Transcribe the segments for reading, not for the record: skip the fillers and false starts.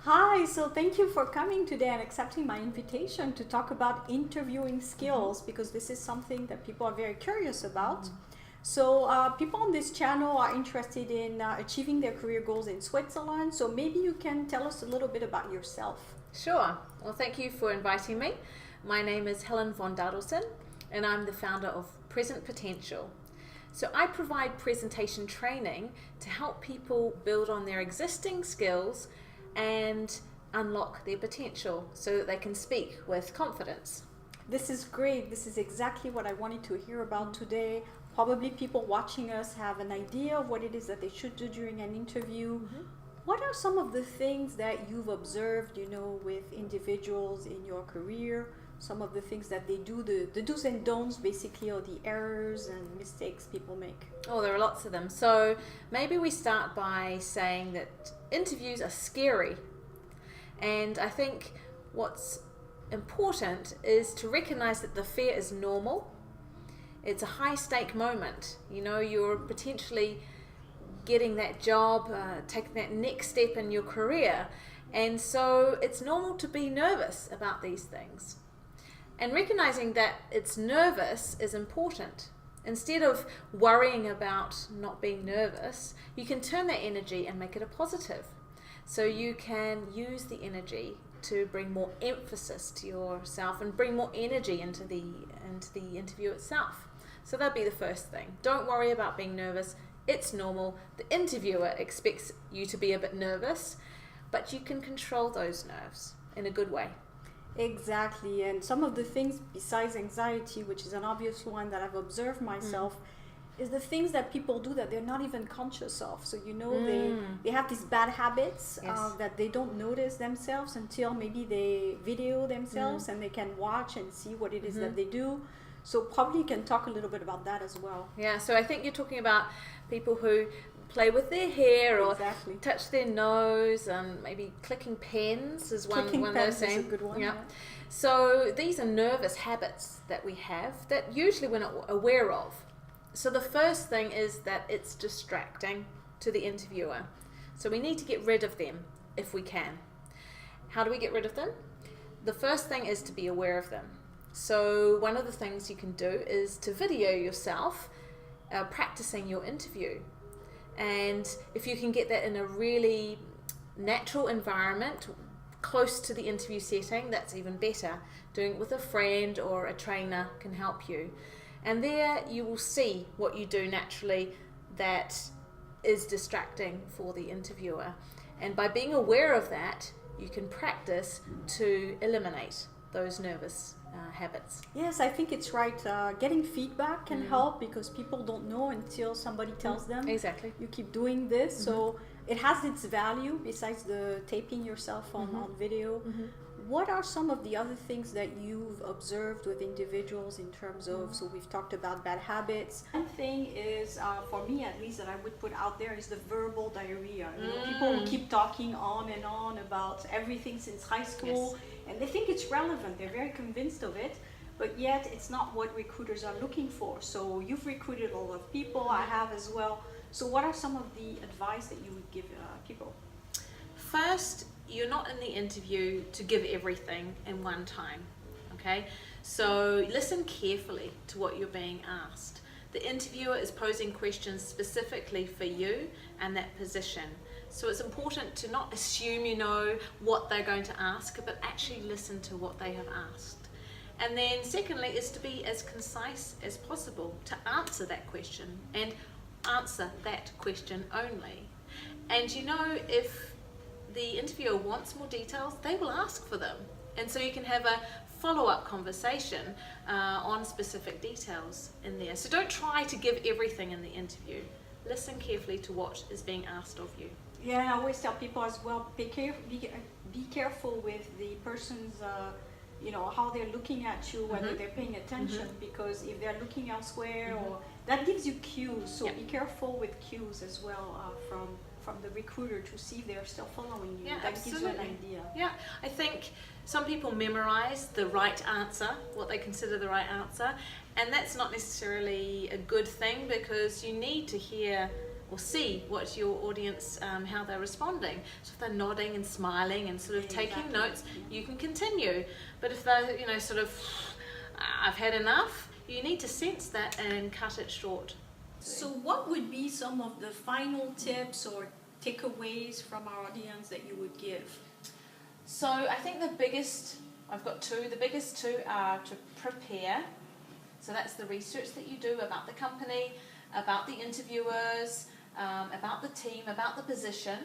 Hi, so thank you for coming today and accepting my invitation to talk about interviewing skills because this is something that people are very curious about. So, people on this channel are interested in achieving their career goals in Switzerland. So, maybe you can tell us a little bit about yourself. Sure. Well, thank you for inviting me. My name is Helen Von Dadelszen, and I'm the founder of Present Potential. So I provide presentation training to help people build on their existing skills and unlock their potential so that they can speak with confidence. This is great. This is exactly what I wanted to hear about today. Probably people watching us have an idea of what it is that they should do during an interview. What are some of the things that you've observed, with individuals in your career? Some of the things that they do, the do's and don'ts basically, or the errors and mistakes people make? Oh, there are lots of them. So maybe we start by saying that interviews are scary. And I think what's important is to recognize that the fear is normal. It's a high stake moment. You're potentially getting that job, taking that next step in your career. And so it's normal to be nervous about these things. And recognizing that it's nervous is important. Instead of worrying about not being nervous, you can turn that energy and make it a positive. So you can use the energy to bring more emphasis to yourself and bring more energy into the interview itself. So that'd be the first thing. Don't worry about being nervous. It's normal. The interviewer expects you to be a bit nervous, but you can control those nerves in a good way. Exactly, and some of the things besides anxiety, which is an obvious one that I've observed myself, is the things that people do that they're not even conscious of. So they have these bad habits that they don't notice themselves until maybe they video themselves and they can watch and see what it is that they do. So probably you can talk a little bit about that as well. Yeah, so I think you're talking about people who play with their hair or touch their nose, and maybe clicking pens is one they're saying. Is a good one. Yeah. So these are nervous habits that we have that usually we're not aware of. So the first thing is that it's distracting to the interviewer. So we need to get rid of them if we can. How do we get rid of them? The first thing is to be aware of them. So one of the things you can do is to video yourself practicing your interview. And if you can get that in a really natural environment, close to the interview setting, that's even better. Doing it with a friend or a trainer can help you. And there you will see what you do naturally that is distracting for the interviewer. And by being aware of that, you can practice to eliminate those nervous habits. Yes, I think it's right. Getting feedback can help because people don't know until somebody tells them. Exactly. You keep doing this, so it has its value besides the taping yourself on video. What are some of the other things that you've observed with individuals in terms of, so we've talked about bad habits. One thing is, for me at least, that I would put out there is the verbal diarrhea. People who keep talking on and on about everything since high school, and they think it's relevant. They're very convinced of it, but yet it's not what recruiters are looking for. So you've recruited a lot of people, I have as well. So what are some of the advice that you would give people? First, you're not in the interview to give everything in one time, okay? So listen carefully to what you're being asked. The interviewer is posing questions specifically for you and that position. So it's important to not assume you know what they're going to ask, but actually listen to what they have asked. And then secondly is to be as concise as possible to answer that question and answer that question only. And if the interviewer wants more details, they will ask for them. And so you can have a follow-up conversation on specific details in there. So don't try to give everything in the interview. Listen carefully to what is being asked of you. Yeah, and I always tell people as well, be careful with the person's, how they're looking at you, whether they're paying attention, because if they're looking elsewhere, or that gives you cues. So be careful with cues as well from the recruiter to see if they're still following you. Yeah, that absolutely. gives you an idea. Yeah, I think some people memorize the right answer, what they consider the right answer, and that's not necessarily a good thing because you need to hear or see what your audience, how they're responding. So if they're nodding and smiling and sort of taking notes, you can continue. But if they're, you know, sort of, I've had enough, you need to sense that and cut it short. So what would be some of the final tips or takeaways from our audience that you would give? So I think I've got two. The biggest two are to prepare. So that's the research that you do about the company, about the interviewers, about the team, about the position,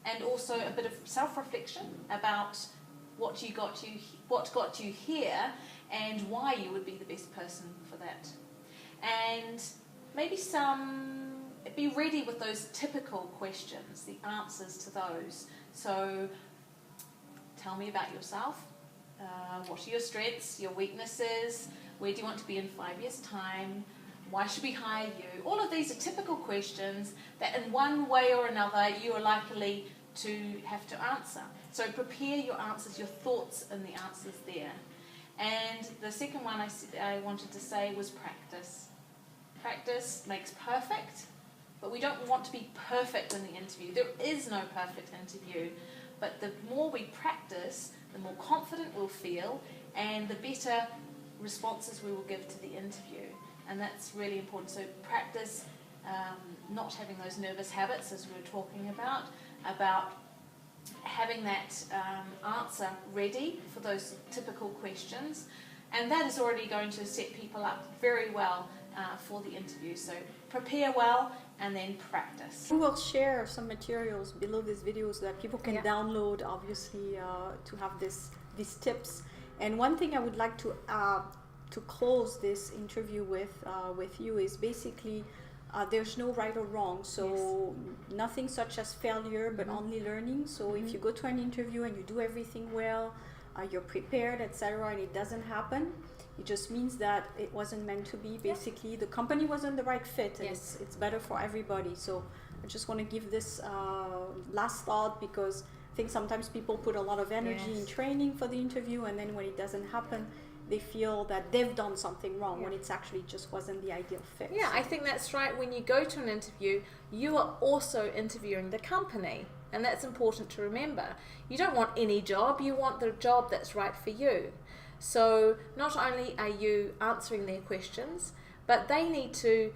and also a bit of self-reflection about what got you here and why you would be the best person for that. And maybe be ready with those typical questions, the answers to those. So tell me about yourself. What are your strengths, your weaknesses? Where do you want to be in 5 years' time? Why should we hire you? All of these are typical questions that in one way or another you are likely to have to answer. So prepare your answers, your thoughts and the answers there. And the second one I wanted to say was practice. Practice makes perfect, but we don't want to be perfect in the interview. There is no perfect interview, but the more we practice, the more confident we'll feel and the better responses we will give to the interview. And that's really important. So practice not having those nervous habits, as we were talking about having that answer ready for those typical questions. And that is already going to set people up very well for the interview. So prepare well and then practice. We will share some materials below this video so that people can download, obviously, to have these tips. And one thing I would like to close this interview with you is basically there's no right or wrong. So nothing such as failure, but only learning. So if you go to an interview and you do everything well, you're prepared, etc., and it doesn't happen, it just means that it wasn't meant to be. Basically, the company wasn't the right fit, and it's better for everybody. So I just want to give this last thought, because I think sometimes people put a lot of energy in training for the interview, and then when it doesn't happen, they feel that they've done something wrong when it's actually just wasn't the ideal fit. Yeah, I think that's right. When you go to an interview, you are also interviewing the company, and that's important to remember. You don't want any job, you want the job that's right for you. So not only are you answering their questions, but they need to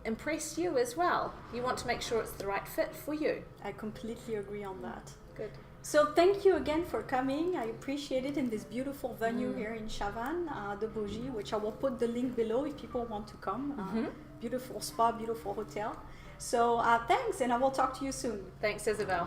impress you as well. You want to make sure it's the right fit for you. I completely agree on that. Good. So thank you again for coming. I appreciate it in this beautiful venue here in Chavannes, the Bogie, which I will put the link below if people want to come. Beautiful spa, beautiful hotel. So thanks, and I will talk to you soon. Thanks, Isabel.